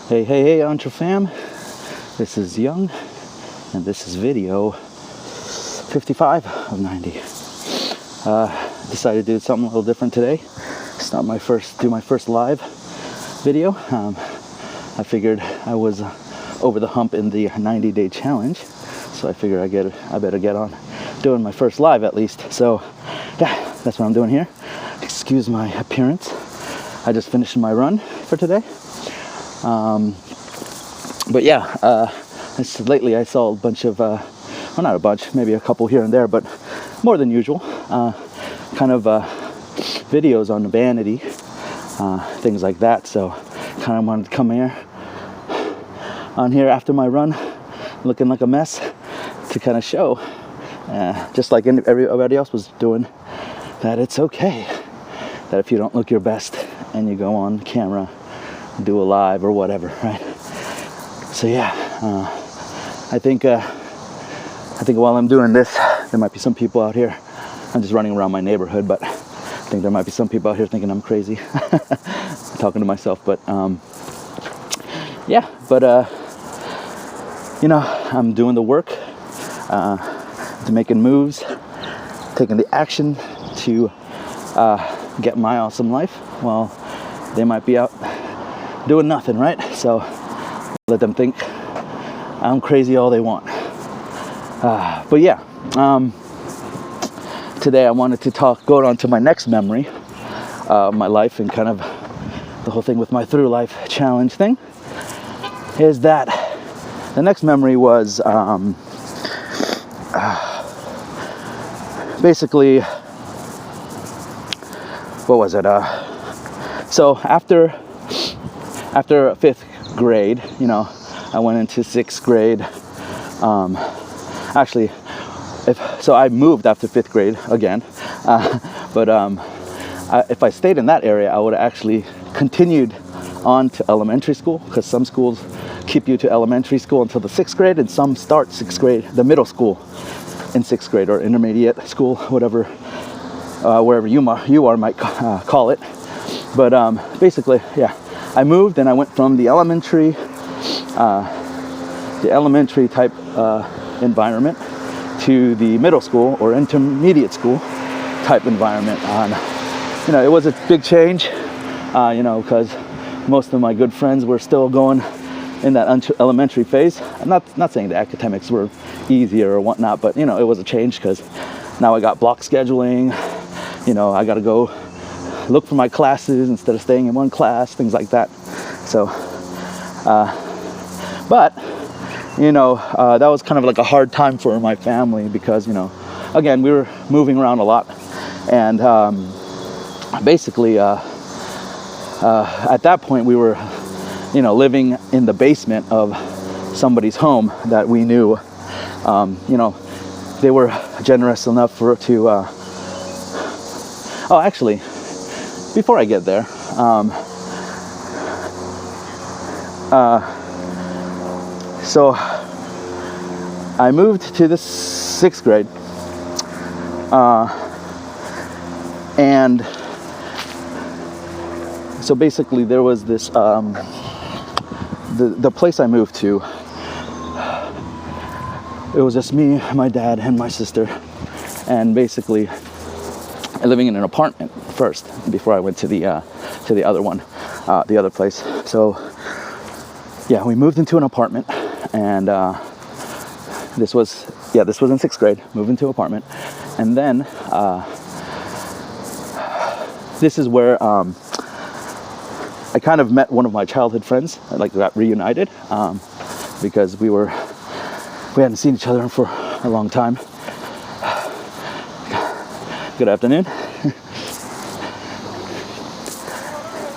Hey, Entre Fam. This is Young, and this is video 55 of 90. Decided to do something a little different today. It's not my first live video. I figured I was over the hump in the 90-day challenge, so I figured I better get on doing my first live at least. So yeah, that's what I'm doing here. Excuse my appearance. I just finished my run for today. But yeah, lately I saw a bunch of, well, not a bunch, maybe a couple here and there, but more than usual, videos on vanity, things like that. So kind of wanted to come on here after my run, looking like a mess, to kind of show, just like everybody else was doing, that it's okay, that if you don't look your best and you go on camera, do a live or whatever, right? So yeah, I think while I'm doing this, there might be some people out here. I'm just running around my neighborhood, but I think there might be some people out here thinking I'm crazy, talking to myself. But yeah, but I'm doing the work, to making moves, taking the action to get my awesome life. Well, they might be out doing nothing, right? So let them think I'm crazy all they want. But yeah, today I wanted to go on to my next memory of my life, and kind of the whole thing with my through life challenge thing is that the next memory was basically, what was it? So after fifth grade, I went into sixth grade. So I moved after fifth grade again, but if I stayed in that area, I would have actually continued on to elementary school, because some schools keep you to elementary school until the sixth grade, and some start sixth grade, the middle school, in sixth grade, or intermediate school, whatever, wherever you are might call it. But basically, yeah, I moved, and I went from the elementary type environment to the middle school or intermediate school type environment. It was a big change, because most of my good friends were still going in that elementary phase. I'm not saying the academics were easier or whatnot, but it was a change, because now I got block scheduling. I got to go look for my classes instead of staying in one class, things like that. So, but that was kind of like a hard time for my family, because again, we were moving around a lot, and basically at that point we were living in the basement of somebody's home that we knew. They were generous enough to actually, before I get there, so I moved to the sixth grade, and so basically there was this, the place I moved to, it was just me, my dad, and my sister, and basically living in an apartment first before I went to the other one, the other place. So yeah, we moved into an apartment, and this was in sixth grade. Moved into an apartment, and then this is where I kind of met one of my childhood friends. Like, got reunited, because we hadn't seen each other for a long time. Good afternoon.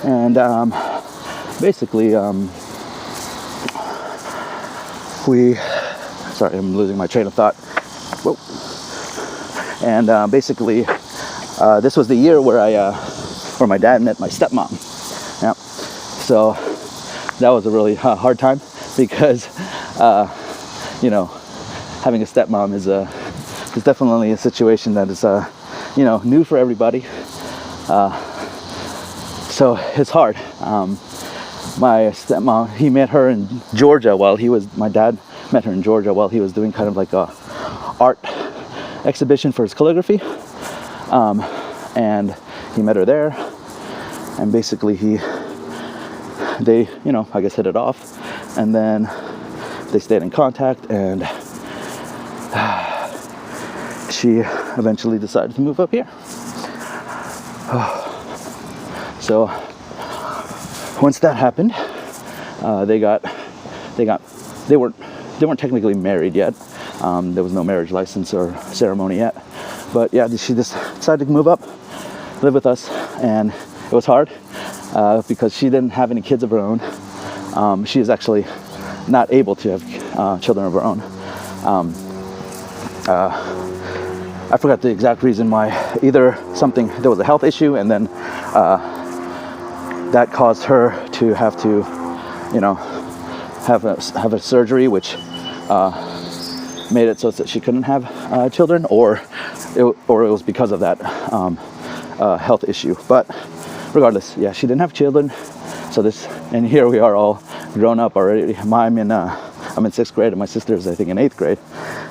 And basically, sorry, I'm losing my train of thought. Whoa. And basically, this was the year where my dad met my stepmom. Yeah. So that was a really hard time, because having a stepmom is definitely a situation that is new for everybody. So it's hard. my stepmom, he met her in Georgia my dad met her in Georgia while he was doing kind of like a art exhibition for his calligraphy. And he met her there, and basically they, I guess hit it off, and then they stayed in contact, and she eventually decided to move up here. So once that happened, they weren't technically married yet. There was no marriage license or ceremony yet, but yeah, she just decided to move up, live with us, and it was hard because she didn't have any kids of her own. She is actually not able to have children of her own. I forgot the exact reason why. Either there was a health issue, and then that caused her to have to, have a surgery, which made it so that she couldn't have children, or it was because of that health issue. But regardless, yeah, she didn't have children. And here we are, all grown up already. I'm in 6th grade, and my sister's, I think, in 8th grade.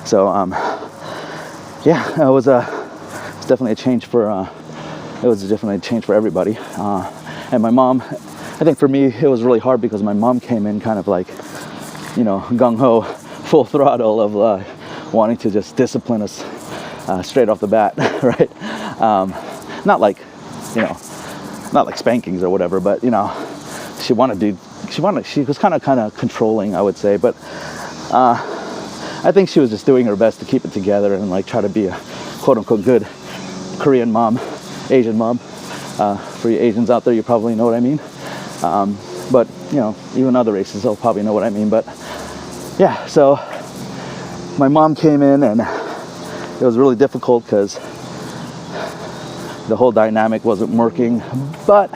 So yeah, it was definitely a change for everybody. And my mom, I think for me, it was really hard because my mom came in kind of like, gung-ho, full throttle of wanting to just discipline us straight off the bat, right? Not like spankings or whatever, but she was kind of controlling, I would say, but I think she was just doing her best to keep it together and like try to be a quote-unquote good Korean mom, Asian mom. For you Asians out there, you probably know what I mean. But even other races, they'll probably know what I mean. But yeah, so my mom came in, and it was really difficult because the whole dynamic wasn't working. But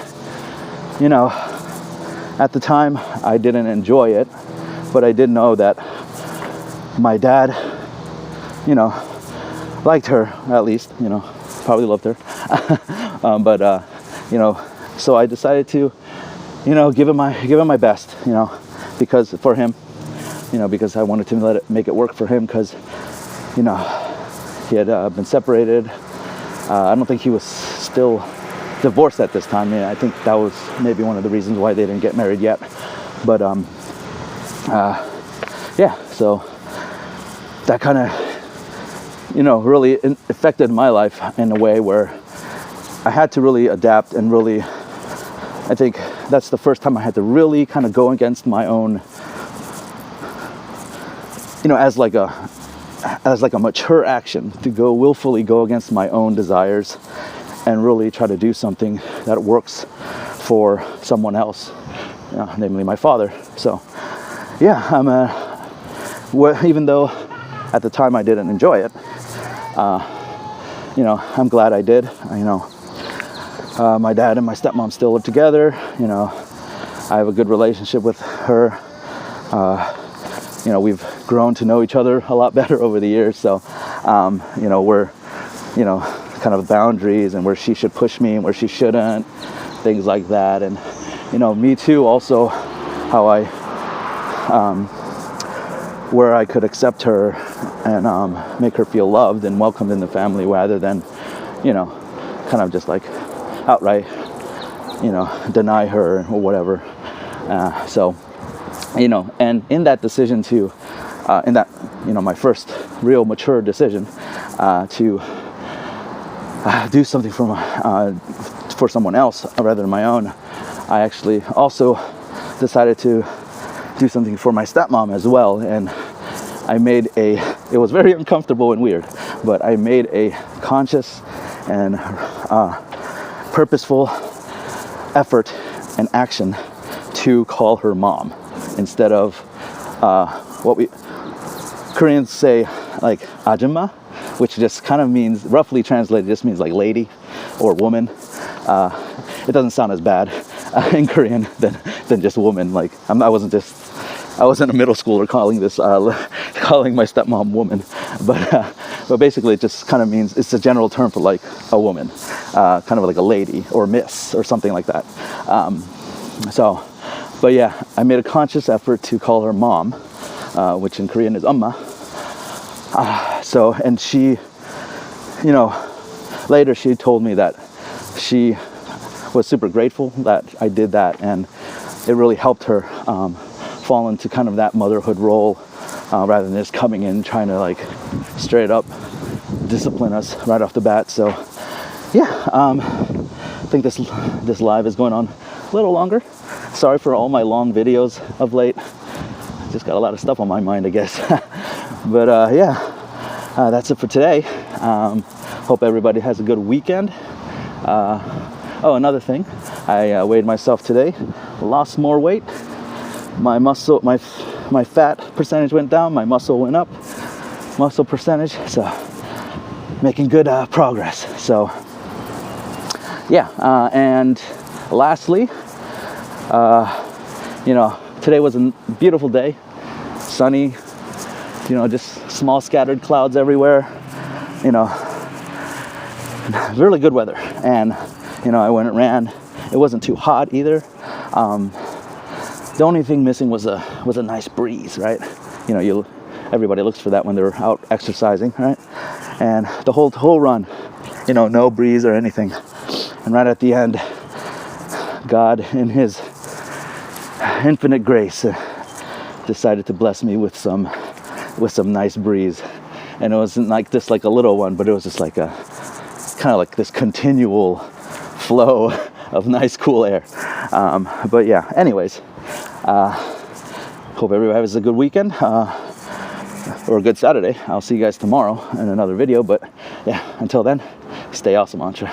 at the time, I didn't enjoy it, but I did know that my dad, liked her, at least, probably loved her. But so I decided to, give him my best, because for him, because I wanted to make it work for him, because, he had been separated. I don't think he was still divorced at this time. I think that was maybe one of the reasons why they didn't get married yet. But yeah, so that kind of, really affected my life in a way where I had to really adapt, and really, I think that's the first time I had to really kind of go against my own, as like a mature action, to willfully go against my own desires and really try to do something that works for someone else, namely my father. So yeah, even though at the time I didn't enjoy it, I'm glad I did. My dad and my stepmom still live together. I have a good relationship with her. We've grown to know each other a lot better over the years. So, we're, kind of boundaries, and where she should push me and where she shouldn't, things like that. And, me too, also how where I could accept her and make her feel loved and welcomed in the family, rather than, kind of just like outright, deny her or whatever. So, and in that decision to, my first real mature decision to do something for someone else rather than my own, I actually also decided to do something for my stepmom as well. And it was very uncomfortable and weird, but I made a conscious and purposeful effort and action to call her mom instead of what we Koreans say, like ajumma, which just kind of means, roughly translated, just means like lady or woman. It doesn't sound as bad in Korean than just woman. Like I wasn't a middle schooler calling my stepmom woman, but basically it just kind of means, it's a general term for like a woman, kind of like a lady or miss or something like that. So But yeah, I made a conscious effort to call her mom, which in Korean is 엄마. So, and she, you know, later she told me that she was super grateful that I did that, and it really helped her fall into kind of that motherhood role, rather than just coming in trying to like straight up discipline us right off the bat. So yeah, I think this live is going on a little longer. Sorry for all my long videos of late. Just got a lot of stuff on my mind, I guess. But yeah, that's it for today. Hope everybody has a good weekend. Oh, another thing, I weighed myself today, lost more weight. My muscle, my fat percentage went down, my muscle went up, muscle percentage, so making good progress. So yeah, and lastly, you know, today was a beautiful day, sunny, you know, just small scattered clouds everywhere, you know, really good weather. And you know, I went and ran. It wasn't too hot either. The only thing missing was a nice breeze, right? You know, everybody looks for that when they're out exercising, right? And the whole run, you know, no breeze or anything. And right at the end, God, in His infinite grace, decided to bless me with some nice breeze. And it wasn't like just like a little one, but it was just like a kind of like this continual flow of nice cool air. But yeah, anyways, hope everybody has a good weekend, or a good Saturday. I'll see you guys tomorrow in another video. But yeah, until then, stay awesome, mantra.